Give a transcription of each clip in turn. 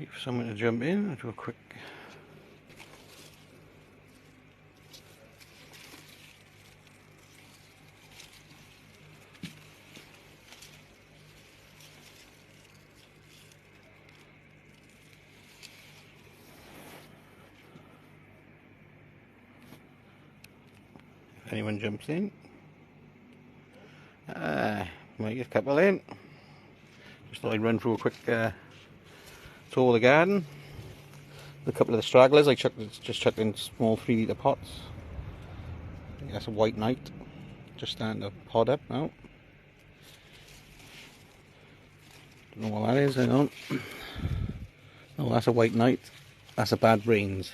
Wait for someone to jump in. I'll do a quick. If anyone jumps in, might get a couple in. Just thought I'd run through a quick tour of the garden. A couple of the stragglers I just chucked in small 3 litre pots. I think that's a white knight, just starting to pod up now. Don't know what that is, hang on. Oh, that's a white knight. That's a bad brains.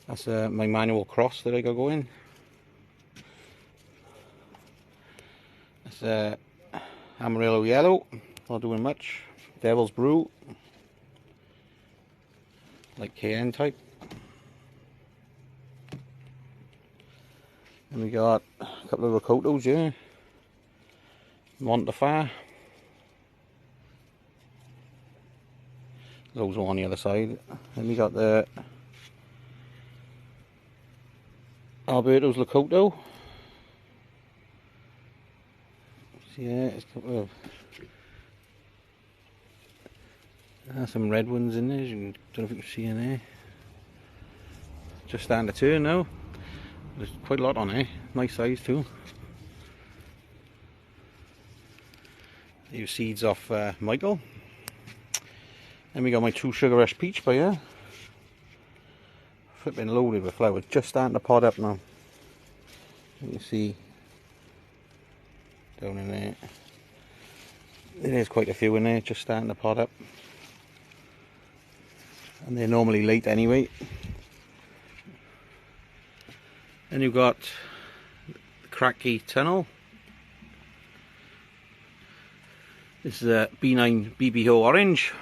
That's my manual cross that I got going. That's Amarillo yellow, not doing much. Devil's brew, like KN type. And we got a couple of Rocotos here. Montefar. Those are on the other side. Then we got the Alberto's Locoto. So yeah, it's a couple of some red ones in there. Don't know if you can see in there. Just starting to turn now. There's quite a lot on there. Nice size too. These seeds off Michael. Then we got my 2 Sugar Rush peach by here. Flipping loaded with flowers. Just starting to pod up now. You can see down in there. There's quite a few in there, just starting to pod up. And they're normally late anyway. Then you've got the Cracky Tunnel. This is a B9 BBO orange.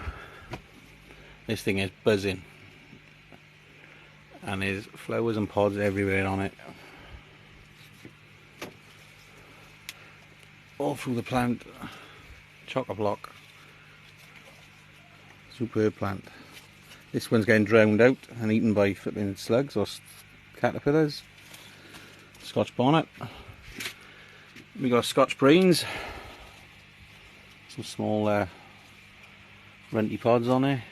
This thing is buzzing. And there's flowers and pods everywhere on it. All through the plant. Chock-a-block. Superb plant. This one's getting drowned out and eaten by flipping slugs or caterpillars. Scotch bonnet. We got Scotch brains. Some small runty pods on there.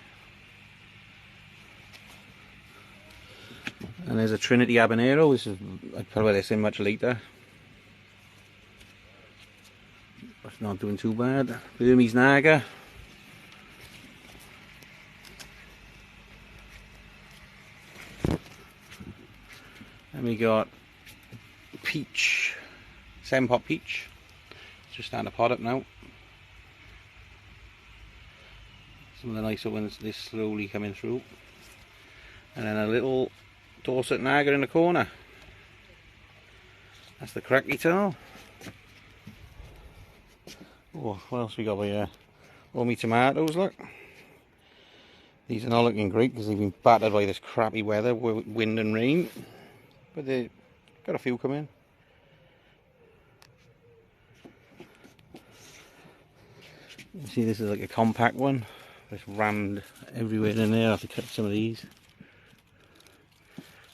And there's a Trinity habanero. This is, I'd probably this in much later. That's not doing too bad. Burmese Naga. And we got peach, 7-pot peach. It's just starting to pod up now. Some of the nicer ones, they're slowly coming through. And then a little Dorset Naga in the corner. That's the Cracky Tunnel. Oh, what else we got here? All my tomatoes, look. These are not looking great because they've been battered by this crappy weather, wind and rain. But they got a few come in. You see, this is like a compact one. It's rammed everywhere in there. I have to cut some of these.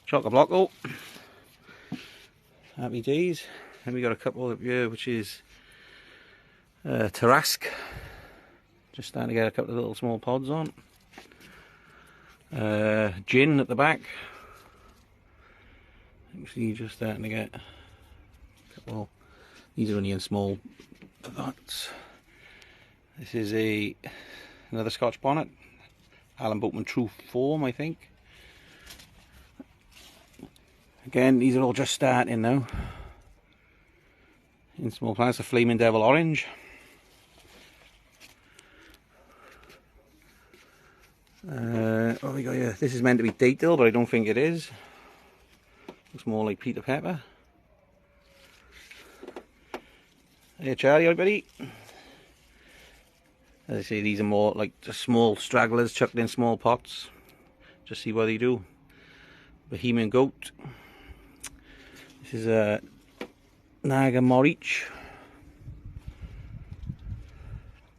Chock-a-block, oh. Happy days. Then we got a couple up here, which is Tarask. Just starting to get a couple of little small pods on. Gin at the back. See, just starting to get a couple. These are only in small pots. This is another Scotch bonnet, Alan Boatman True Form, I think. Again, these are all just starting now. In small plants, a Flaming Devil Orange. What we got here? This is meant to be date-dill, but I don't think it is. Looks more like Peter Pepper. Hey Charlie, hi buddy. As I say, these are more like just small stragglers chucked in small pots. Just see what they do. Bohemian Goat. This is a Naga Morich.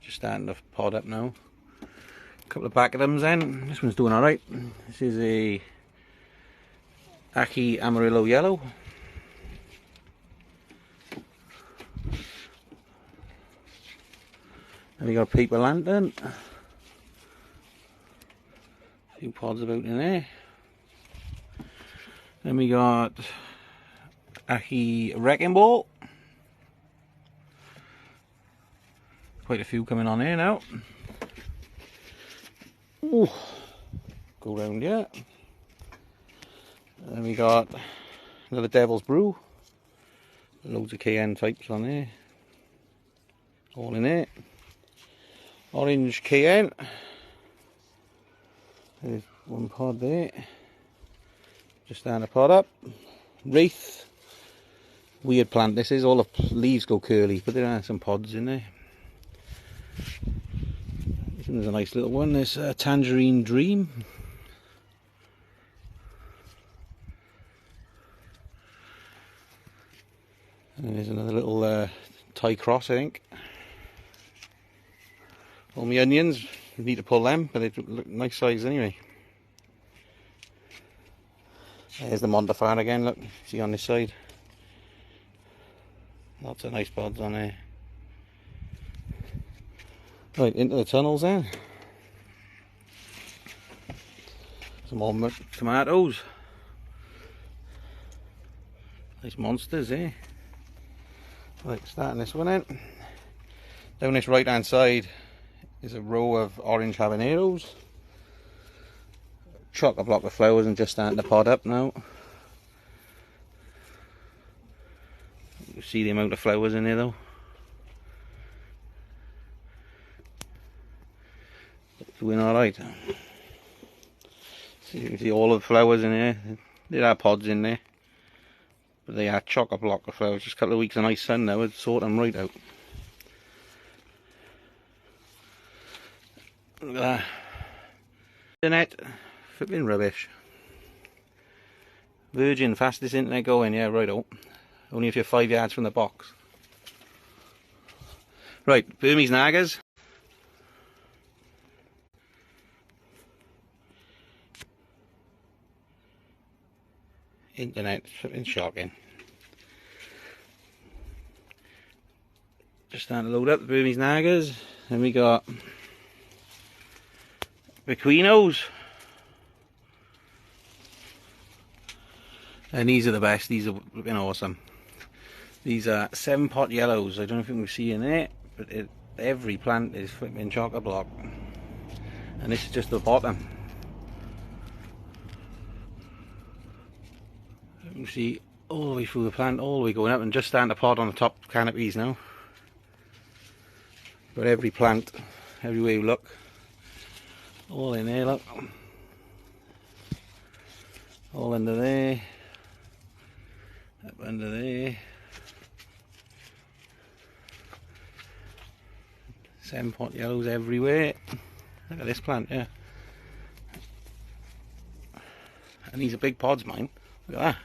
just starting to pod up now. A couple of back of them then. This one's doing alright. This is a Ackee Amarillo Yellow. And we got a paper lantern. A few pods about in there. Then we got Ackee Wrecking Ball. Quite a few coming on here now. Ooh, go round here. Then we got another Devil's Brew. Loads of KN types on there. All in there. Orange KN. There's one pod there. Just starting to pod up. Wraith. Weird plant this is. All the leaves go curly, but there are some pods in there. This one's a nice little one. This Tangerine Dream. And there's another little Thai cross, I think. All my onions, we need to pull them, but they look nice size anyway. There's the Mondafar again, look, see on this side. Lots of nice pods on there. Right, into the tunnels then. Some more tomatoes. Nice monsters, eh? Right, starting this one in. Down this right hand side is a row of orange habaneros. Chock a block of flowers and just starting to pod up now. You see the amount of flowers in there though. Doing alright. So you can see all of the flowers in there. There are pods in there. But they are chock a block of flowers. Just a couple of weeks of nice sun now would sort them right out. Look at that. Internet, flipping rubbish. Virgin, fastest internet going, yeah, right out. Only if you're 5 yards from the box. Right, Burmese Nagas. Internet, flipping shocking. Just starting to load up the Burmese Nagas. Then we got Equinos. And these are the best, these are looking awesome. These are 7-pot yellows. I don't know if you can see in there, but every plant is flipping chock-a-block. And this is just the bottom. You can see all the way through the plant, all the way going up, and just starting to pod on the top canopies now. But every plant, everywhere you look, all in there, look. All under there. Up under there. 7-pot yellows everywhere. Look at this plant, yeah. And these are big pods, mine. Look at that.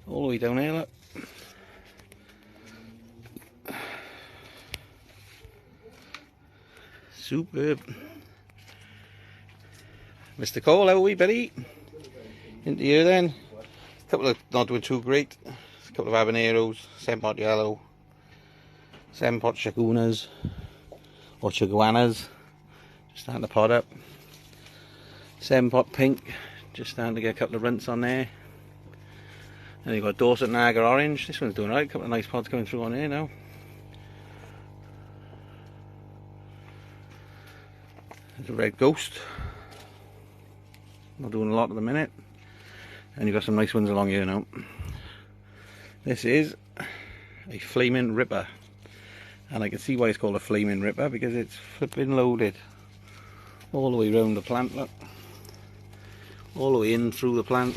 All the way down here, look. Superb. Mr. Cole, how are we, Billy? Into here then. A couple of not doing too great. A couple of habaneros, 7-pot yellow, 7-pot chaguanas or chaguanas. Just starting to pod up. 7-pot pink. Just starting to get a couple of runts on there. And you've got Dorset Naga orange. This one's doing right. A couple of nice pods coming through on here now. There's a red ghost. Not doing a lot at the minute. And you've got some nice ones along here now. This is a Flaming Ripper. And I can see why it's called a Flaming Ripper, because it's flipping loaded. All the way around the plant, look. All the way in through the plant.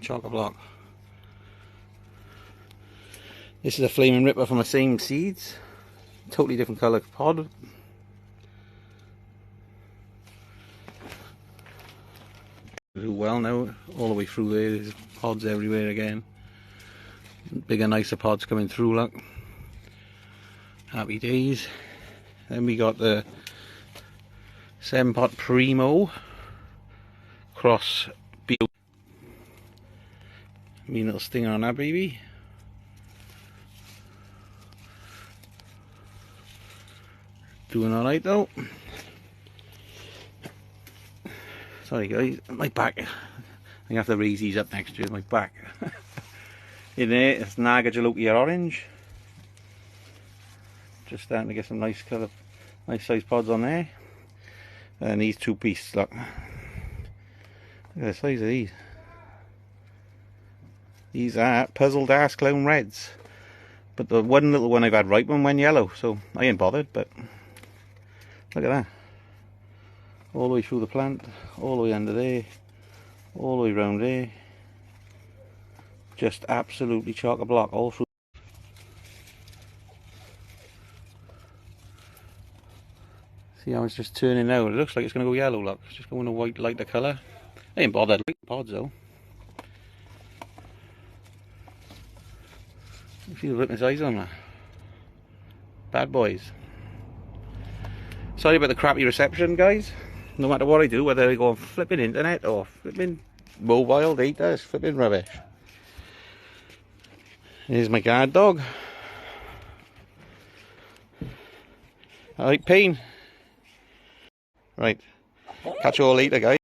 Chock-a-block. This is a Flaming Ripper from the same seeds. Totally different colour pod. Do well now, all the way through there, there's pods everywhere again. Bigger, nicer pods coming through, look. Happy days. Then we got the 7-pot Primo cross build. Mean little stinger on that baby. Doing alright though. Sorry guys, my back. I'm gonna have to raise these up next year, my back. In there, it's Naga Jalokia Orange. Just starting to get some nice colour, nice size pods on there. And these 2-piece, look. Look at the size of these. These are Puzzled Ass Clown Reds. But the one little one I've had ripen went yellow, so I ain't bothered, but look at that. All the way through the plant, all the way under there, all the way round there. Just absolutely chock-a-block all through. See how it's just turning out. It looks like it's going to go yellow, look. It's just going to white lighter colour. I ain't bothered with pods though. You see the ripping size on that. Bad boys. Sorry about the crappy reception, guys. No matter what I do, whether I go on flipping internet or flipping mobile data, it's flipping rubbish. Here's my guard dog. Alright, Payne. Right. Catch you all later, guys.